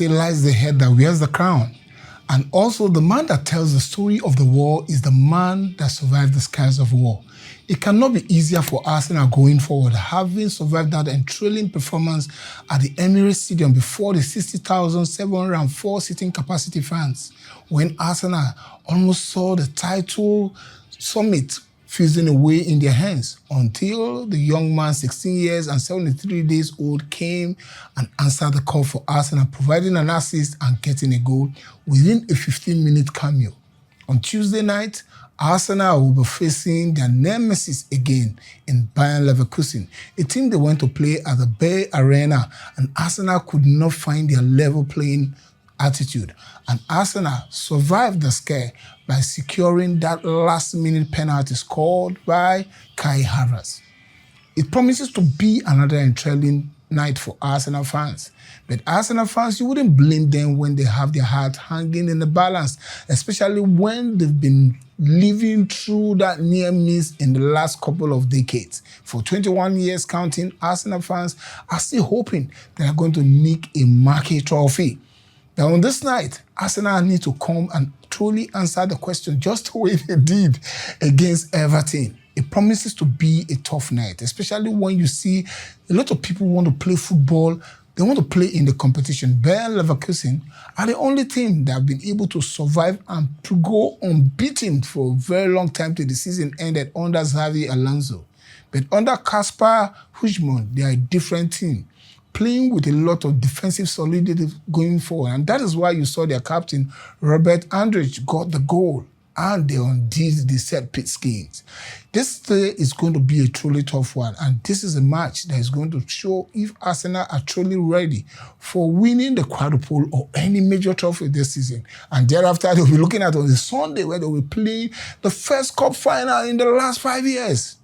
say, lies the head that wears the crown. And also, the man that tells the story of the war is the man that survived the skies of war. It cannot be easier for Arsenal going forward, having survived that enthralling performance at the Emirates Stadium before the 60,704 seating capacity fans, when Arsenal almost saw the title summit fizzing away in their hands until the young man, 16 years and 73 days old, came and answered the call for Arsenal, providing an assist and getting a goal within a 15-minute cameo. On Tuesday night, Arsenal will be facing their nemesis again in Bayern Leverkusen, a team they went to play at the Bay Arena, and Arsenal could not find their level playing attitude. And Arsenal survived the scare by securing that last-minute penalty scored by Kai Havertz. It promises to be another enthralling night for Arsenal fans. But Arsenal fans, you wouldn't blame them when they have their heart hanging in the balance, especially when they've been living through that near miss in the last couple of decades. For 21 years counting, Arsenal fans are still hoping they are going to nick a marquee trophy. Now, on this night, Arsenal need to come and truly answer the question just the way they did against Everton. It promises to be a tough night, especially when you see a lot of people want to play football. They want to play in the competition. Bayer Leverkusen are the only team that have been able to survive and to go unbeaten for a very long time till the season ended under Xavi Alonso. But under Kasper Hujmund, they are a different team, playing with a lot of defensive solidity going forward. And that is why you saw their captain, Robert Andrich, got the goal. And they undid the set-piece games. This day is going to be a truly tough one. And this is a match that is going to show if Arsenal are truly ready for winning the quadruple or any major trophy this season. And thereafter, they'll be looking at on the Sunday where they will play the first cup final in the last 5 years.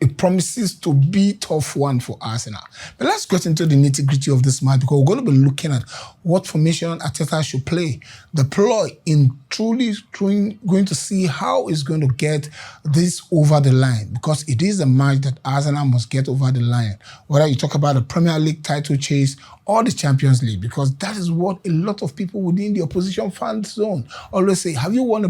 It promises to be a tough one for Arsenal. But let's get into the nitty-gritty of this match, because we're going to be looking at what formation Arteta should play, the ploy in truly going to see how it's going to get this over the line, because it is a match that Arsenal must get over the line, whether you talk about the Premier League title chase or the Champions League, because that is what a lot of people within the opposition fan zone always say. Have you won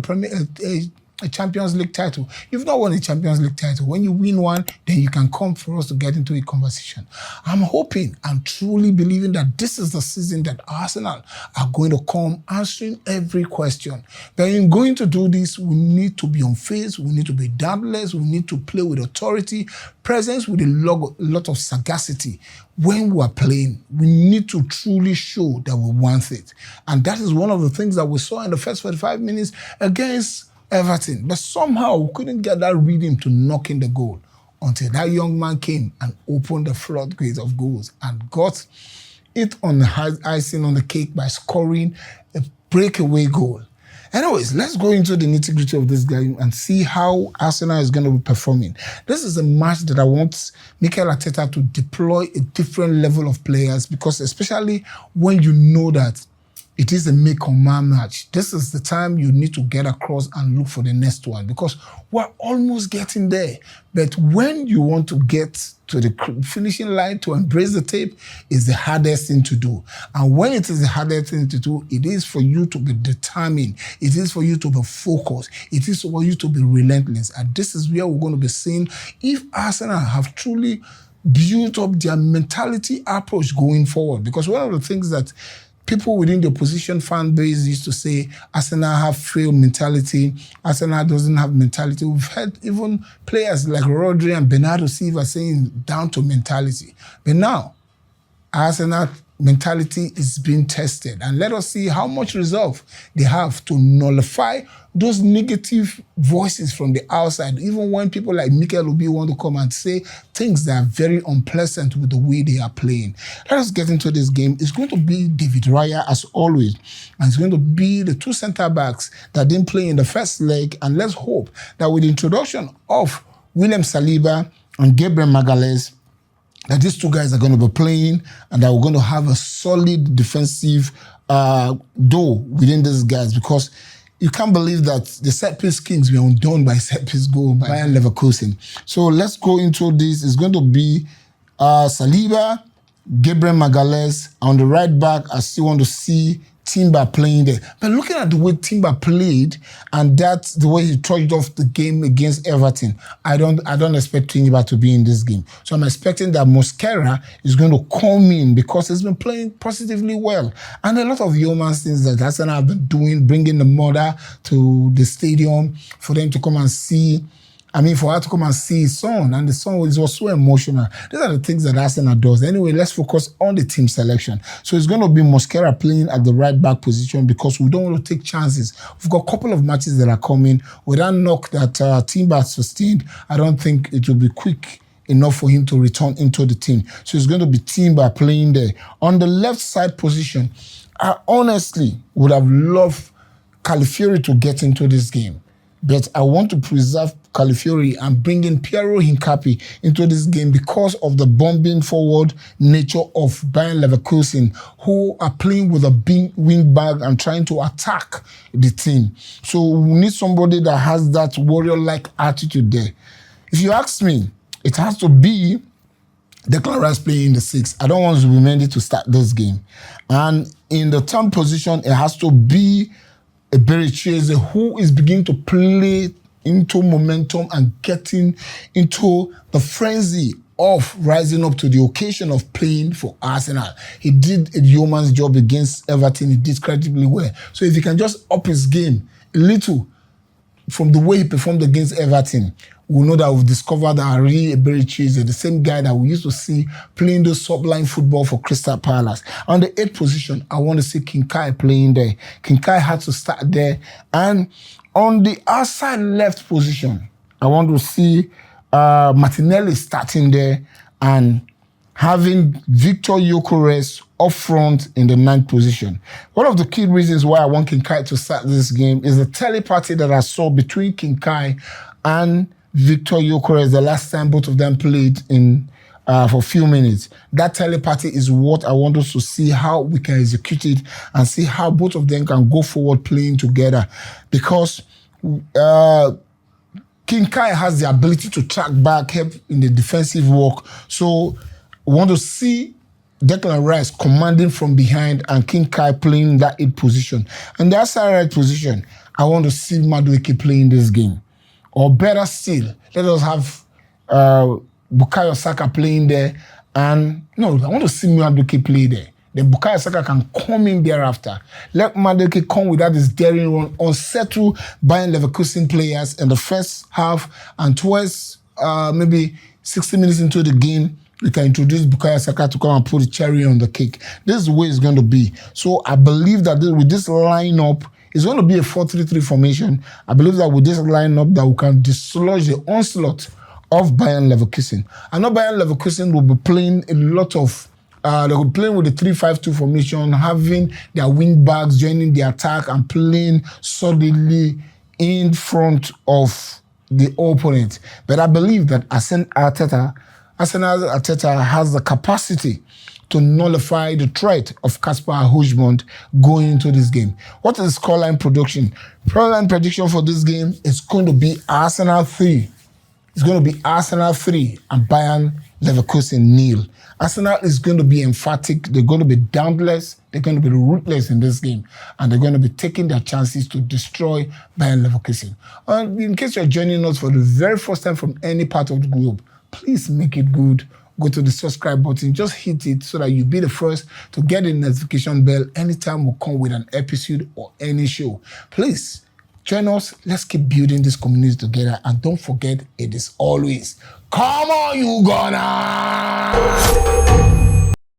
a Champions League title? You've not won a Champions League title. When you win one, then you can come for us to get into a conversation. I'm hoping and truly believing that this is the season that Arsenal are going to come answering every question. But in going to do this, we need to be unfazed, we need to be doubtless, we need to play with authority, presence with a lot of sagacity. When we are playing, we need to truly show that we want it. And that is one of the things that we saw in the first 45 minutes against Everton. But somehow we couldn't get that rhythm to knock in the goal until that young man came and opened the floodgates of goals and got it on the icing on the cake by scoring a breakaway goal. Anyways, let's go into the nitty-gritty of this game and see how Arsenal is going to be performing. This is a match that I want Mikel Arteta to deploy a different level of players, because especially when you know that it is a make or man match, this is the time you need to get across and look for the next one, because we're almost getting there. But when you want to get to the finishing line to embrace the tape, is the hardest thing to do. And when it is the hardest thing to do, it is for you to be determined. It is for you to be focused. It is for you to be relentless. And this is where we're going to be seeing if Arsenal have truly built up their mentality approach going forward. Because one of the things that people within the opposition fan base used to say, Arsenal have failed mentality, Arsenal doesn't have mentality. We've heard even players like Rodri and Bernardo Silva saying down to mentality. But now, Arsenal mentality is being tested. And let us see how much resolve they have to nullify those negative voices from the outside, even when people like Mikel Obi want to come and say things that are very unpleasant with the way they are playing. Let us get into this game. It's going to be David Raya as always, and it's going to be the two centre-backs that didn't play in the first leg, and let's hope that with the introduction of William Saliba and Gabriel Magalhaes, that these two guys are going to be playing and that we're going to have a solid defensive door within these guys, because you can't believe that the set-piece kings were undone by set-piece goal by Bayern Leverkusen. So let's go into this. It's going to be Saliba Gabriel Magalhaes. On the right back, I still want to see Timber playing there. But looking at the way Timber played, and that's the way he trudged off the game against Everton, I don't expect Timber to be in this game. So I'm expecting that Mosquera is going to come in because he's been playing positively well. And a lot of yeoman things that Arsenal have been doing, bringing the mother to the stadium for them to come and see. I mean, for her to come and see his son, and the son was so emotional. These are the things that Arsenal does. Anyway, let's focus on the team selection. So it's going to be Mosquera playing at the right back position because we don't want to take chances. We've got a couple of matches that are coming. With that knock that Timber sustained, I don't think it will be quick enough for him to return into the team. So it's going to be Timber playing there. On the left side position, I honestly would have loved Calafiori to get into this game. But I want to preserve Calafiori and bring in Piero Hincapié into this game because of the bombing forward nature of Bayern Leverkusen, who are playing with a big wing back and trying to attack the team. So we need somebody that has that warrior-like attitude there. If you ask me, it has to be Declan Rice playing in the 6. I don't want Zubimendi to start this game. And in the 10 position, it has to be Eberechieze, who is beginning to play into momentum and getting into the frenzy of rising up to the occasion of playing for Arsenal. He did a yeoman's job against Everton. He did incredibly well. So if he can just up his game a little from the way he performed against Everton, we'll know that we've discovered that Ari Eberechieze, the same guy that we used to see playing those sub-line football for Crystal Palace. On the 8th position, I want to see Kinkai playing there. Kinkai had to start there. And on the outside left position, I want to see Martinelli starting there and having Victor Gyökeres up front in the 9th position. One of the key reasons why I want Kinkai to start this game is the telepathy that I saw between Kinkai and Victor Gyökeres the last time both of them played in for a few minutes. That telepathy is what I want us to see how we can execute it and see how both of them can go forward playing together. Because Kinkai has the ability to track back, help in the defensive work. So we want to see Declan Rice commanding from behind and Kinkai playing that 8th position. And the outside right position, I want to see Madueke playing this game. Or better still, let us have Bukayo Saka playing there. And no, I want to see Madueke play there. Then Bukayo Saka can come in thereafter. Let Madueke come without his daring run, unsettle Bayern Leverkusen players in the first half, and towards maybe 60 minutes into the game, we can introduce Bukayo Saka to come and put a cherry on the cake. This is the way it's going to be. So I believe that with this lineup, it's going to be a 4-3-3 formation. I believe that with this lineup that we can dislodge the onslaught of Bayern Leverkusen. I know Bayern Leverkusen will be playing a lot of, they will be playing with the 3-5-2 formation, having their wing backs joining the attack and playing solidly in front of the opponent. But I believe that Arsenal Arteta has the capacity to nullify the threat of Kasper Hojlund going into this game. What is the scoreline prediction? Scoreline prediction for this game is going to be Arsenal 3. It's going to be Arsenal 3 and Bayern Leverkusen 0. Arsenal is going to be emphatic. They're going to be dauntless. They're going to be ruthless in this game. And they're going to be taking their chances to destroy Bayern Leverkusen. And in case you're joining us for the very first time from any part of the globe, please make it good. Go to the subscribe button, just hit it so that you'll be the first to get the notification bell anytime we come with an episode or any show. Please join us. Let's keep building this community together. And don't forget, it is always, come on, you gonna!